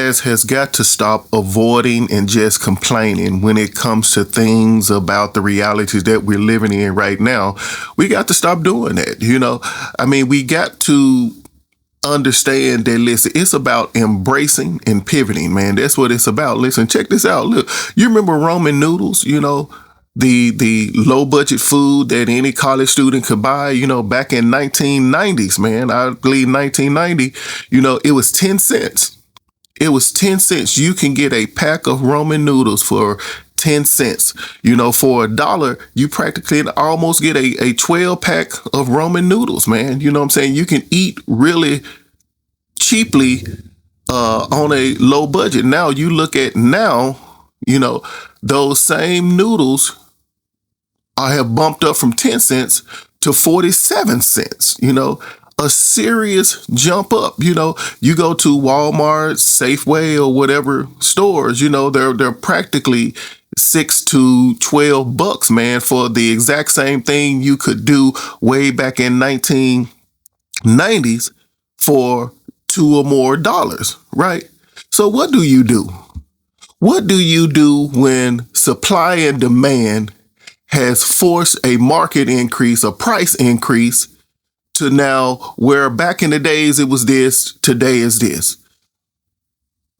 class has got to stop avoiding and just complaining when it comes to things about the realities that we're living in right now. We got to stop doing that. I mean, we got to understand that, listen, it's about embracing and pivoting, man. That's what it's about. Listen, check this out. Look, you remember ramen noodles, the low budget food that any college student could buy, back in 1990s, man. I believe 1990, it was 10 cents. It was 10 cents. You can get a pack of ramen noodles for 10 cents. For $1, you practically almost get a 12 pack of ramen noodles, man. You know what I'm saying? You can eat really cheaply on a low budget. Now you look at those same noodles have bumped up from 10 cents to 47 cents, a serious jump up. You go to Walmart, Safeway, or whatever stores, they're practically $6 to $12, man, for the exact same thing you could do way back in 1990s for $2 or more, right? So what do you do? What do you do when supply and demand has forced a market increase, a price increase, to now where back in the days it was this, today is this?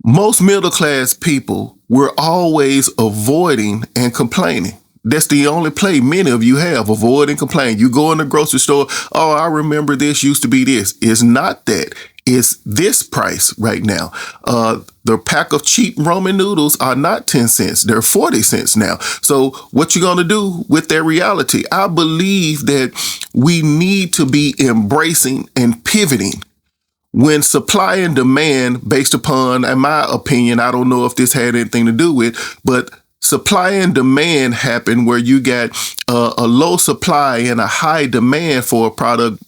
Most middle class people were always avoiding and complaining. That's the only play many of you have, avoid and complain. You go in the grocery store, oh, I remember this used to be this. It's not that. It's this price right now. The pack of cheap ramen noodles are not 10 cents. They're 40 cents now. So what you going to do with that reality? I believe that we need to be embracing and pivoting when supply and demand, based upon, in my opinion, I don't know if this had anything to do with, but supply and demand happen where you got a low supply and a high demand for a product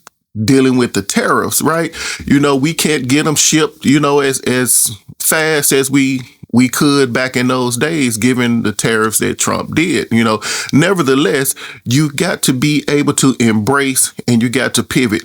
dealing with the tariffs, right? We can't get them shipped, as fast as we could back in those days, given the tariffs that Trump did. Nevertheless, you got to be able to embrace and you got to pivot.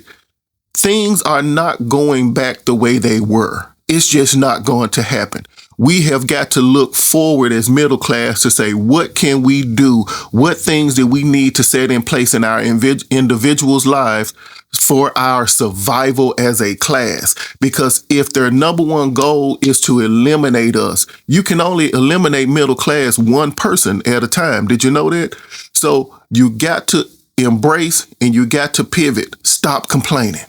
Things are not going back the way they were. It's just not going to happen. We have got to look forward as middle class to say, what can we do? What things do we need to set in place in our individuals' lives for our survival as a class? Because if their number one goal is to eliminate us, you can only eliminate middle class one person at a time. Did you know that? So you got to embrace and you got to pivot. Stop complaining.